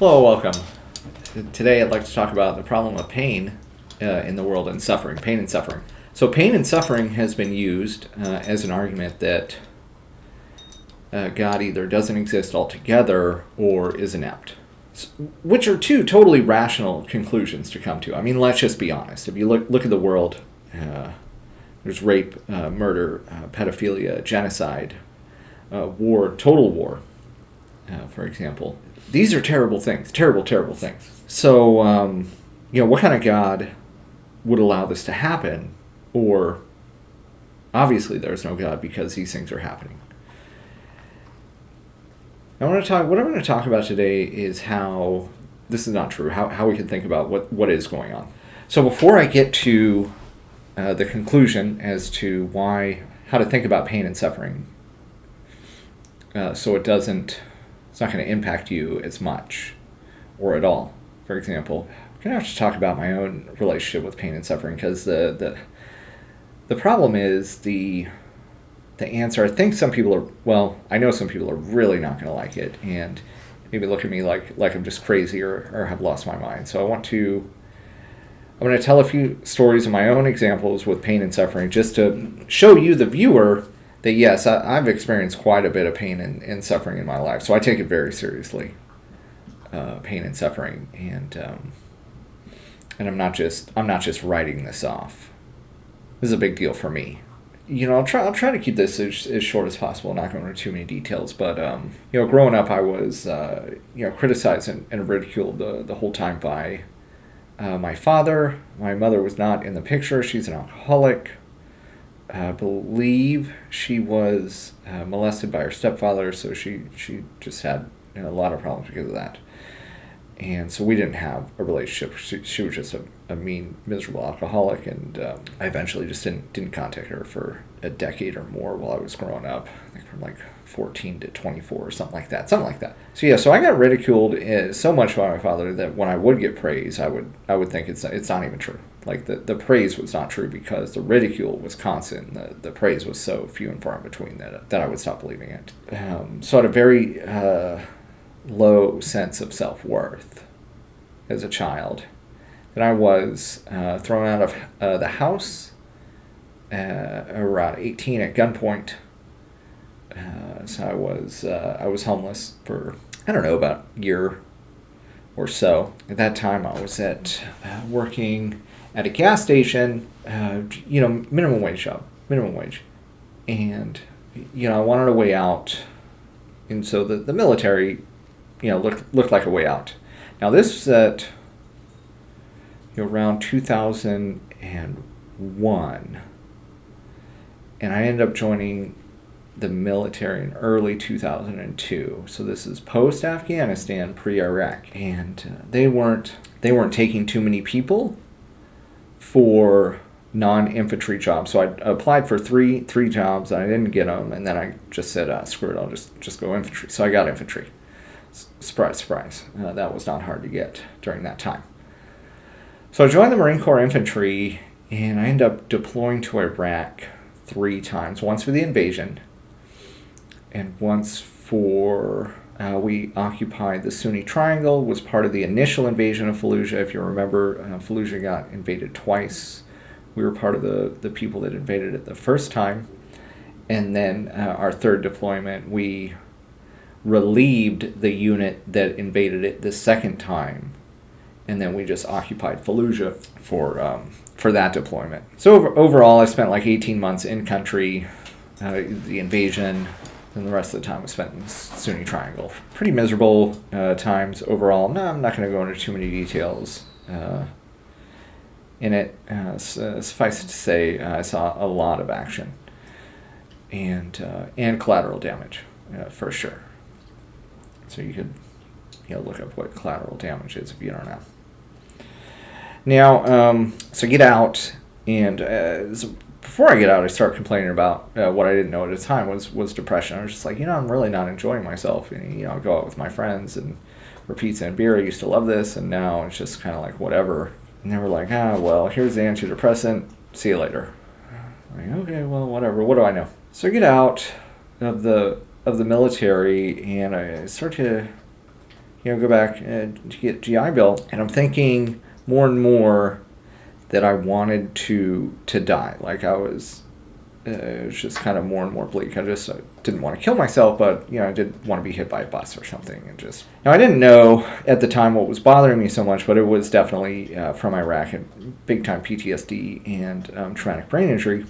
Hello, welcome. Today I'd like to talk about the problem of pain in the world and suffering. Pain and suffering. So pain and suffering has been used as an argument that God either doesn't exist altogether or is inept, which are two totally rational conclusions to come to. I mean, let's just be honest. If you look at the world, there's rape, murder, pedophilia, genocide, war, total war, for example. These are terrible things, terrible, terrible things. So, what kind of God would allow this to happen? Or, obviously there's no God because these things are happening. What I'm going to talk about today is how this is not true, how we can think about what is going on. So before I get to the conclusion as to how to think about pain and suffering, so it's not going to impact you as much or at all. For example, I'm going to have to talk about my own relationship with pain and suffering because the problem is the answer. I think I know some people are really not going to like it and maybe look at me like I'm just crazy or have lost my mind. So I'm going to tell a few stories of my own examples with pain and suffering just to show you, the viewer, that yes, I've experienced quite a bit of pain and suffering in my life. So I take it very seriously, pain and suffering, and I'm not just writing this off. This is a big deal for me. I'll try to keep this as short as possible, not going into too many details. But growing up, I was criticized and ridiculed the whole time by my father. My mother was not in the picture. She's an alcoholic. I believe she was molested by her stepfather, so she just had a lot of problems because of that. And so we didn't have a relationship. She was just a mean, miserable alcoholic, and I eventually just didn't contact her for a decade or more while I was growing up. I think from like 14 to 24 or something like that. So I got ridiculed so much by my father that when I would get praise, I would think it's not even true. Like the praise was not true because the ridicule was constant. The praise was so few and far in between that I would stop believing it. So I had a very low sense of self-worth as a child. Then I was thrown out of the house around 18 at gunpoint. So I was homeless for about a year or so. At that time, I was working at a gas station, minimum wage job, and I wanted a way out, and so the military, looked like a way out. Now this was at around 2001, and I ended up joining the military in early 2002. So this is post Afghanistan, pre Iraq, and they weren't taking too many people for non-infantry jobs. So I applied for three jobs, and I didn't get them, and then I just said, screw it, I'll just go infantry. So I got infantry. Surprise, surprise. That was not hard to get during that time. So I joined the Marine Corps Infantry, and I ended up deploying to Iraq 3 times. Once for the invasion, and once for we occupied the Sunni Triangle, was part of the initial invasion of Fallujah. If you remember, Fallujah got invaded twice. We were part of the people that invaded it the first time. And then our third deployment, we relieved the unit that invaded it the second time. And then we just occupied Fallujah for that deployment. So overall, I spent like 18 months in country, the invasion, and the rest of the time was spent in Sunni Triangle. Pretty miserable times overall. No, I'm not going to go into too many details in it. Suffice it to say, I saw a lot of action and collateral damage for sure. So you could look up what collateral damage is if you don't know. Now, so get out, and before I get out, I start complaining about what I didn't know at the time was depression. I was just like, I'm really not enjoying myself. And, I go out with my friends and for pizza and beer. I used to love this, and now it's just kind of like whatever. And they were like, well, here's the antidepressant. See you later. I'm like, okay, well, whatever. What do I know? So I get out of the military, and I start to go back to get GI Bill, and I'm thinking more and more that I wanted to die. Like it was just kind of more and more bleak. I just didn't want to kill myself, but I did want to be hit by a bus or something. And just I didn't know at the time what was bothering me so much, but it was definitely from Iraq and big time PTSD and traumatic brain injury.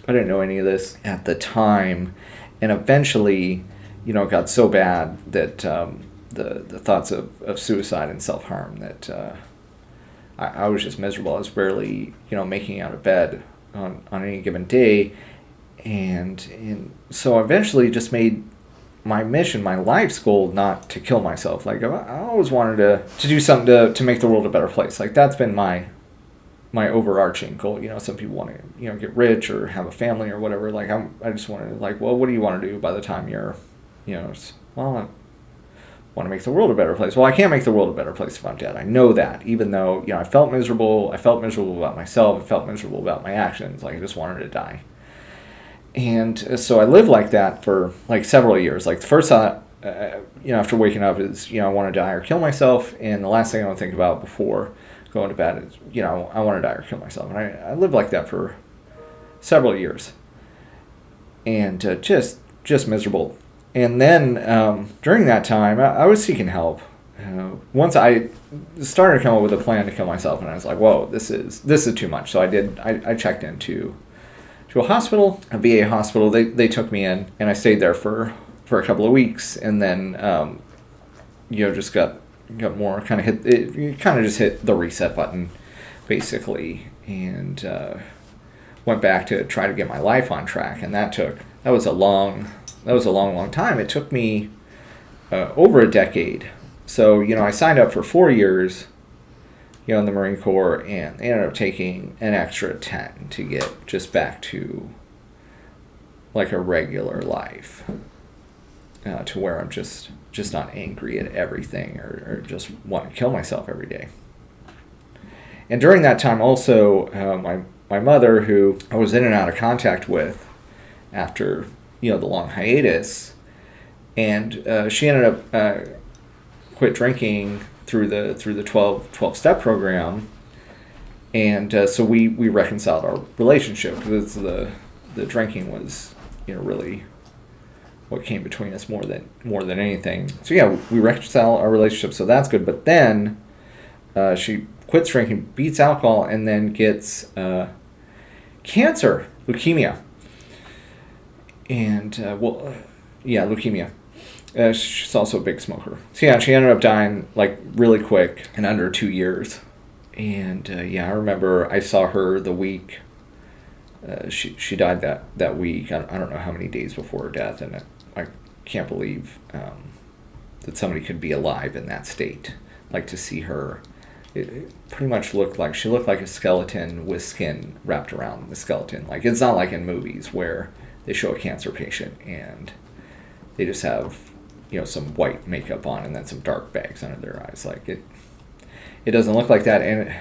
I didn't know any of this at the time, and eventually, it got so bad that the thoughts of suicide and self harm that I was just miserable. I was barely making out of bed on any given day, and so I eventually just made my mission, my life's goal, not to kill myself. Like I always wanted to do something to make the world a better place. Like that's been my overarching goal. Some people want to get rich or have a family or whatever. Like I just wanted well, what do you want to do by the time you're I want to make the world a better place. Well, I can't make the world a better place if I'm dead. I know that, even though I felt miserable. I felt miserable about myself. I felt miserable about my actions. Like I just wanted to die. And so I lived like that for like several years. Like the first thought, after waking up is I want to die or kill myself. And the last thing I want to think about before going to bed is I want to die or kill myself. And I lived like that for several years. And just miserable. And then during that time, I was seeking help. Once I started to come up with a plan to kill myself, and I was like, "Whoa, this is too much." So I checked into a hospital, a VA hospital. They took me in, and I stayed there for a couple of weeks, and then just got more kind of just hit the reset button, basically, and went back to try to get my life on track, and that was a long time. It took me over a decade. So, I signed up for 4 years, in the Marine Corps, and they ended up taking an extra 10 to get just back to like a regular life, to where I'm just not angry at everything or just want to kill myself every day. And during that time also, my mother, who I was in and out of contact with after the long hiatus, and she ended up quit drinking through the 12 step program, and so we reconciled our relationship, because the drinking was really what came between us more than anything. So yeah, we reconcile our relationship, so that's good. But then she quits drinking, beats alcohol, and then gets cancer, leukemia. And leukemia. She's also a big smoker. So yeah, she ended up dying like really quick, in under 2 years. And I remember I saw her the week she died that week. I don't know how many days before her death, and I can't believe that somebody could be alive in that state. Like, to see her, it pretty much looked like a skeleton with skin wrapped around the skeleton. Like, it's not like in movies where they show a cancer patient and they just have some white makeup on and then some dark bags under their eyes. Like, it doesn't look like that. And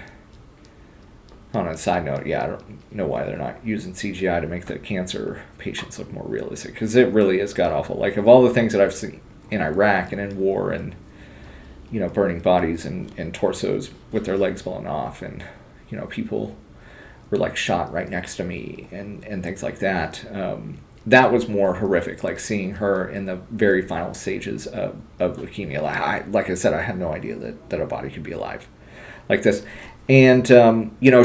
on a side note, I don't know why they're not using CGI to make the cancer patients look more realistic, because it really is god awful. Like, of all the things that I've seen in Iraq and in war, and burning bodies and torsos with their legs blown off, and people were like shot right next to me and things like that. That was more horrific, like seeing her in the very final stages of leukemia. Like I said, I had no idea that a body could be alive like this. And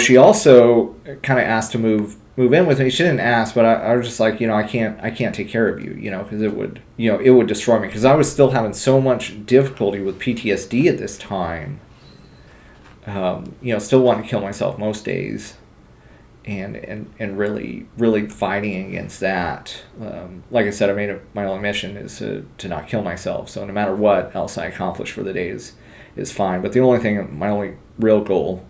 she also kind of asked to move in with me. She didn't ask, but I was just like, I can't take care of you, because it would destroy me, because I was still having so much difficulty with PTSD at this time. Still wanting to kill myself most days, and really fighting against that. Like I said, I made my only mission is to not kill myself. So no matter what else I accomplish for the day is fine. But my only real goal,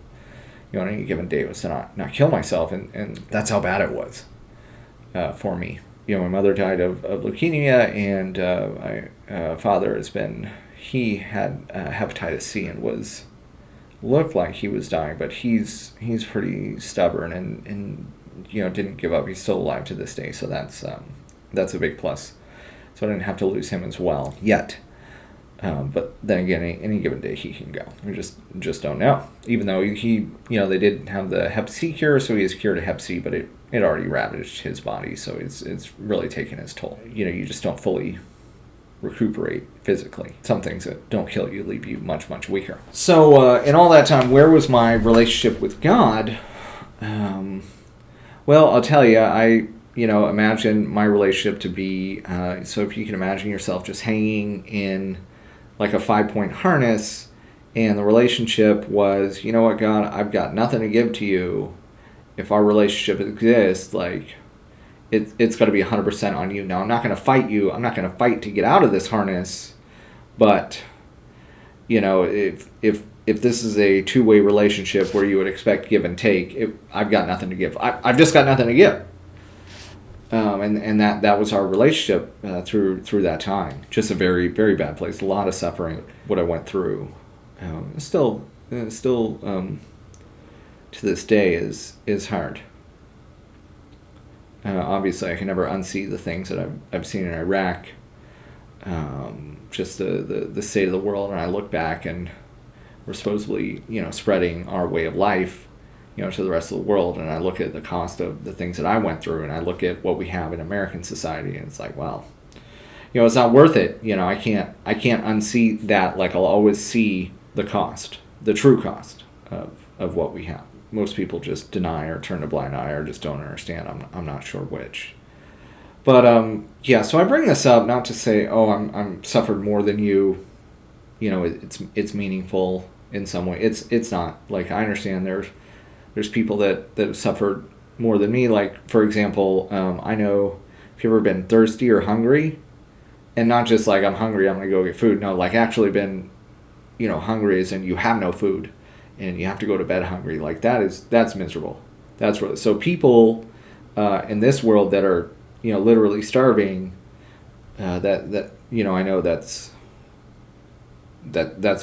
on any given day, was to not kill myself, and that's how bad it was for me. My mother died of leukemia, and my father he had hepatitis C and looked like he was dying, but he's pretty stubborn and didn't give up. He's still alive to this day, so that's a big plus. So I didn't have to lose him as well yet. But then again, any given day he can go. We just don't know. Even though they did have the Hep C cure, so he is cured of Hep C, but it already ravaged his body, so it's really taken its toll. You just don't fully recuperate physically. Some things that don't kill you leave you much, much weaker. So in all that time, where was my relationship with God? Well, I'll tell you, I imagine my relationship to be, so if you can imagine yourself just hanging in like a 5-point harness, and the relationship was, you know what, God, I've got nothing to give to you. If our relationship exists, like, it's got to be 100% on you. Now, I'm not going to fight you. I'm not going to fight to get out of this harness. But, if this is a two-way relationship where you would expect give and take, I've got nothing to give. I've just got nothing to give. And that was our relationship through that time. Just a very, very bad place. A lot of suffering. What I went through, still to this day is hard. Obviously, I can never unsee the things that I've seen in Iraq. Just the state of the world, and I look back, and we're supposedly spreading our way of life to the rest of the world, and I look at the cost of the things that I went through, and I look at what we have in American society, and it's like, well, it's not worth it. I can't unsee that. Like, I'll always see the cost, the true cost of what we have. Most people just deny or turn a blind eye or just don't understand. I'm not sure which. But so I bring this up not to say, oh, I'm suffered more than you. It's meaningful in some way. It's not. Like, I understand there's people that have suffered more than me. Like, for example, I know if you've ever been thirsty or hungry, and not just like I'm hungry, I'm gonna go get food. No, like actually been, hungry as in you have no food, and you have to go to bed hungry. Like that's miserable. That's really so people in this world that are literally starving. That I know that's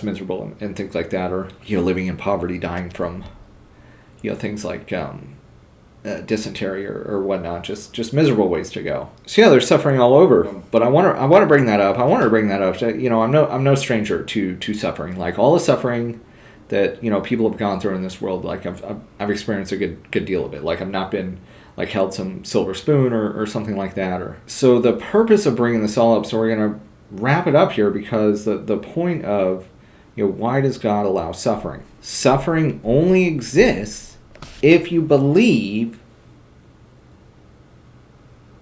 miserable and things like that, or living in poverty, dying from things like dysentery or whatnot, just miserable ways to go. So there's suffering all over. But I want to bring that up. I wanted to bring that up. I'm no stranger to suffering. Like all the suffering that people have gone through in this world. Like I've experienced a good deal of it. Like I've not been like held some silver spoon or something like that. Or so the purpose of bringing this all up. So we're gonna wrap it up here because the point of why does God allow suffering? Suffering only exists if you believe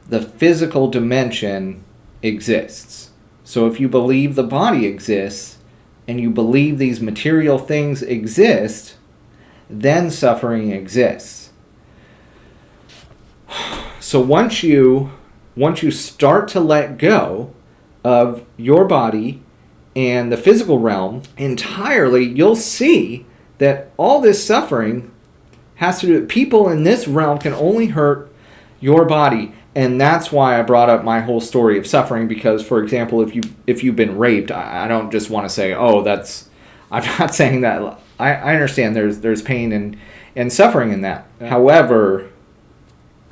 the physical dimension exists. So if you believe the body exists and you believe these material things exist, then suffering exists. So once you start to let go of your body and the physical realm entirely, you'll see that all this suffering has to do with people in this realm can only hurt your body. And that's why I brought up my whole story of suffering, because, for example, if you've been raped, I don't just want to say, oh, I'm not saying that. I understand there's pain and suffering in that. Yeah. However,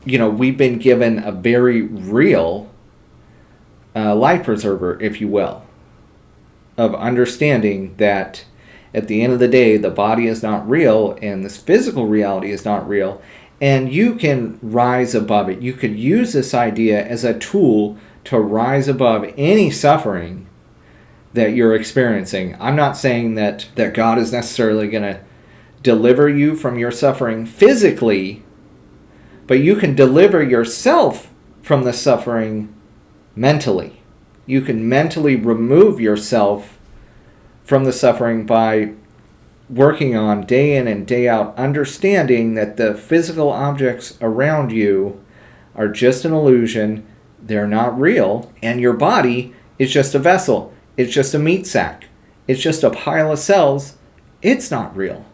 we've been given a very real life preserver, if you will, of understanding that at the end of the day, the body is not real and this physical reality is not real, and you can rise above it. You could use this idea as a tool to rise above any suffering that you're experiencing. I'm not saying that God is necessarily going to deliver you from your suffering physically, but you can deliver yourself from the suffering mentally. You can mentally remove yourself from the suffering by working on day in and day out, understanding that the physical objects around you are just an illusion, they're not real, and your body is just a vessel, it's just a meat sack, it's just a pile of cells, it's not real.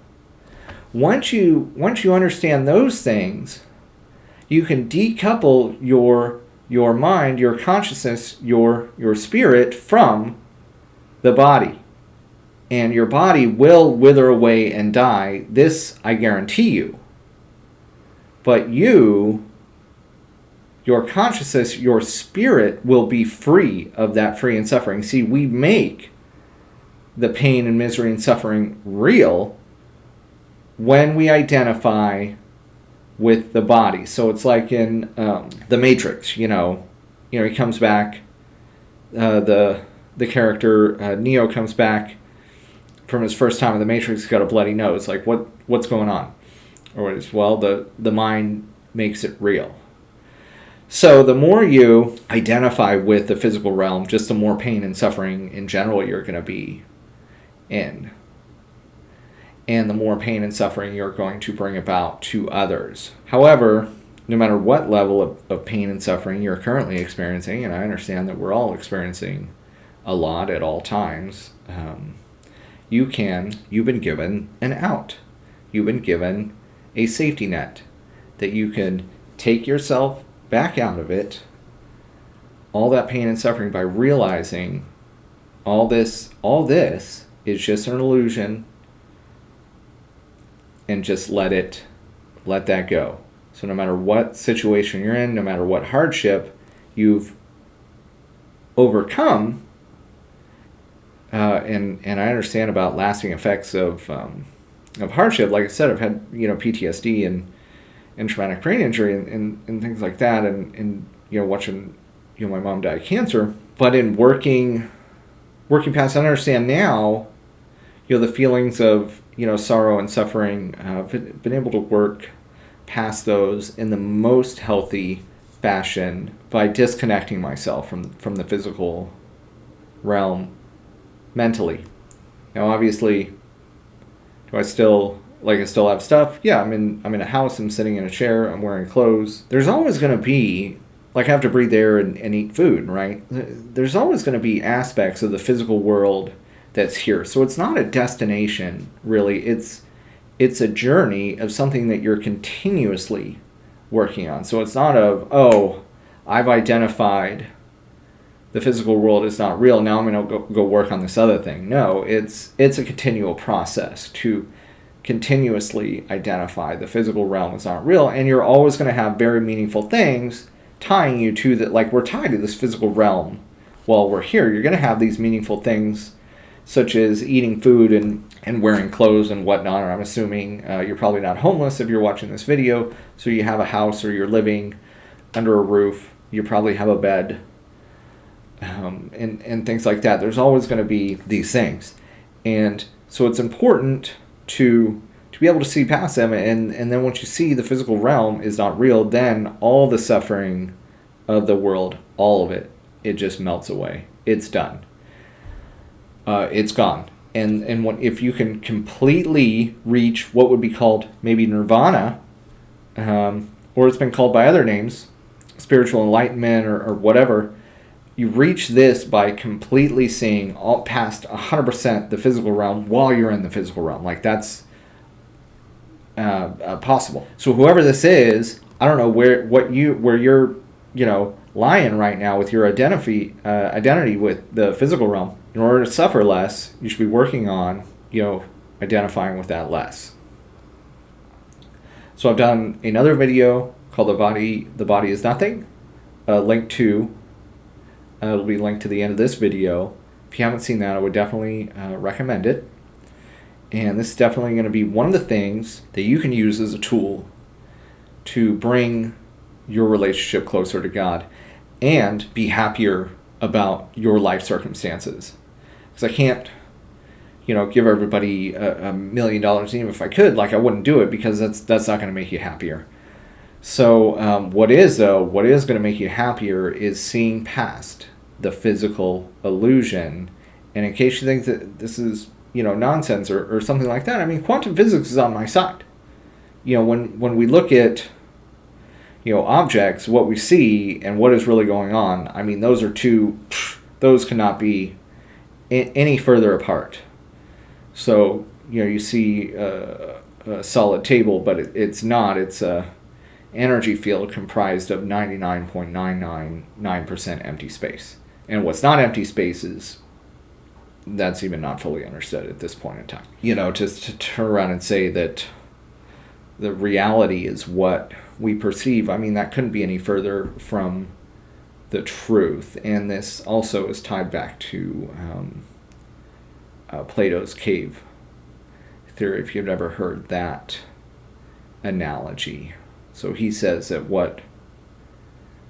Once you understand those things, you can decouple your mind, your consciousness, your spirit from the body. And your body will wither away and die. This I guarantee you. But your consciousness, your spirit will be free of that free and suffering. See, we make the pain and misery and suffering real when we identify with the body. So it's like in The Matrix, he comes back, the character Neo comes back from his first time in the Matrix. He's got a bloody nose. Like, what's going on? Or it's, well, the mind makes it real. So the more you identify with the physical realm, just the more pain and suffering in general you're going to be in. And the more pain and suffering you're going to bring about to others. However, no matter what level of pain and suffering you're currently experiencing, and I understand that we're all experiencing a lot at all times, you've been given an out. You've been given a safety net that you can take yourself back out of it, all that pain and suffering, by realizing all this is just an illusion, and just let that go. So no matter what situation you're in, no matter what hardship you've overcome, and I understand about lasting effects of hardship. Like I said, I've had PTSD and traumatic brain injury and things like that, and watching my mom die of cancer. But in working past, I understand now the feelings of sorrow and suffering. I've been able to work past those in the most healthy fashion by disconnecting myself from the physical realm mentally. Now, obviously, do I still have stuff? Yeah, I'm in a house, I'm sitting in a chair, I'm wearing clothes. There's always going to be, like, I have to breathe air and eat food, right? There's always going to be aspects of the physical world that's here. So it's not a destination, really. It's a journey of something that you're continuously working on. So it's not I've identified the physical world is not real, now I'm going to go work on this other thing. No, it's a continual process to continuously identify the physical realm is not real, and you're always going to have very meaningful things tying you to that. Like, we're tied to this physical realm while we're here. You're going to have these meaningful things such as eating food and wearing clothes and whatnot. And I'm assuming you're probably not homeless if you're watching this video, so you have a house or you're living under a roof. You probably have a bed. And things like that. There's always going to be these things. And so it's important to be able to see past them. And then once you see the physical realm is not real, then all the suffering of the world, all of it just melts away. It's done. It's gone. And if you can completely reach what would be called maybe nirvana, or it's been called by other names, spiritual enlightenment or whatever, you reach this by completely seeing all past 100% the physical realm while you're in the physical realm. Like, that's possible. So whoever this is, I don't know where you're lying right now with your identity with the physical realm. In order to suffer less, you should be working on identifying with that less. So I've done another video called The Body is Nothing. It'll be linked to the end of this video. If you haven't seen that, I would definitely recommend it. And this is definitely going to be one of the things that you can use as a tool to bring your relationship closer to God and be happier about your life circumstances. Because I can't, give everybody $1 million, even if I could. Like, I wouldn't do it, because that's not going to make you happier. So what is going to make you happier is seeing past the physical illusion. And in case you think that this is nonsense or something like that, I mean, quantum physics is on my side. When we look at objects, what we see and what is really going on, I mean, those cannot be any further apart. So you see a solid table, but it's not. It's a energy field comprised of 99.999% empty space. And what's not empty space that's even not fully understood at this point in time. To turn around and say that the reality is what we perceive, I mean, that couldn't be any further from the truth. And this also is tied back to Plato's cave theory, if you've never heard that analogy. So he says that what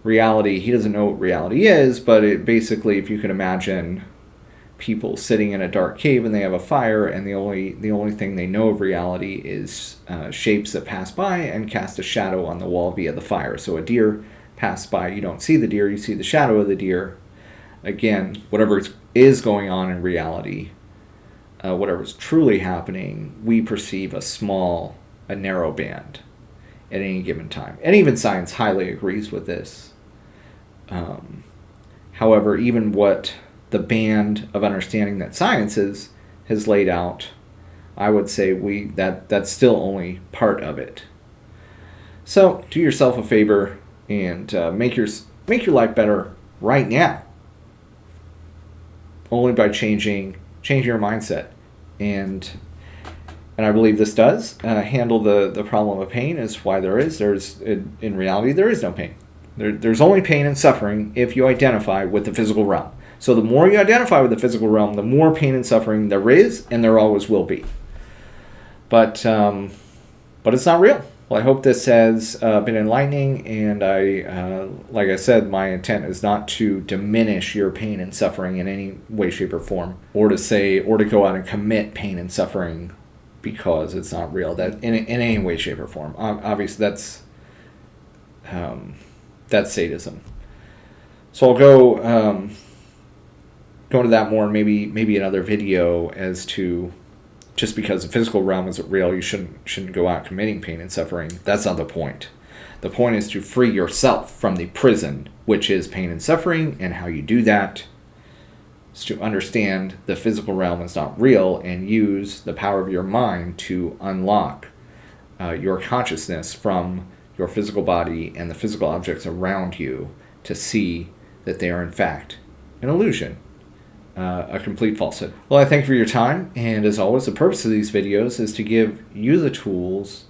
reality, he doesn't know what reality is, but it basically, if you can imagine people sitting in a dark cave and they have a fire, and the only thing they know of reality is shapes that pass by and cast a shadow on the wall via the fire. So a deer passed by, you don't see the deer, you see the shadow of the deer. Again, whatever is going on in reality, whatever's truly happening, we perceive a narrow band at any given time. And even science highly agrees with this. However, even what the band of understanding that science has laid out, I would say that's still only part of it. So do yourself a favor and make your life better right now, only by changing your mindset. And I believe this does handle the problem of pain. Is why in reality there is no pain. There's only pain and suffering if you identify with the physical realm. So the more you identify with the physical realm, the more pain and suffering there is, and there always will be. But it's not real. Well, I hope this has been enlightening, and like I said, my intent is not to diminish your pain and suffering in any way, shape, or form, or to go out and commit pain and suffering because it's not real. That in any way, shape, or form. Obviously, that's sadism. So I'll go into that more, and maybe another video as to, just because the physical realm isn't real, you shouldn't go out committing pain and suffering. That's not the point. The point is to free yourself from the prison, which is pain and suffering, and how you do that is to understand the physical realm is not real and use the power of your mind to unlock your consciousness from your physical body and the physical objects around you to see that they are in fact an illusion. A complete falsehood. Well, I thank you for your time, and as always, the purpose of these videos is to give you the tools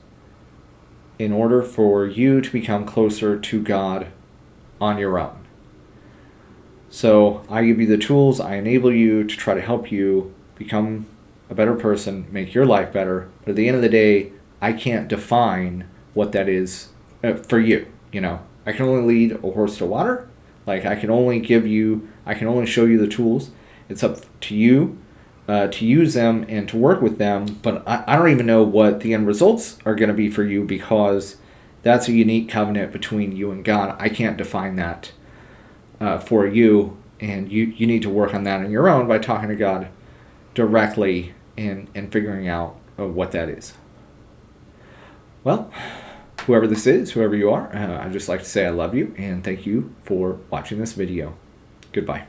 in order for you to become closer to God on your own. So I give you the tools, I enable you to try to help you become a better person, make your life better, but at the end of the day, I can't define what that is for you. I can only lead a horse to water. I can only show you the tools. It's up to you to use them and to work with them, but I don't even know what the end results are going to be for you, because that's a unique covenant between you and God. I can't define that for you, and you need to work on that on your own by talking to God directly and figuring out what that is. Well, whoever this is, whoever you are, I'd just like to say I love you and thank you for watching this video. Goodbye.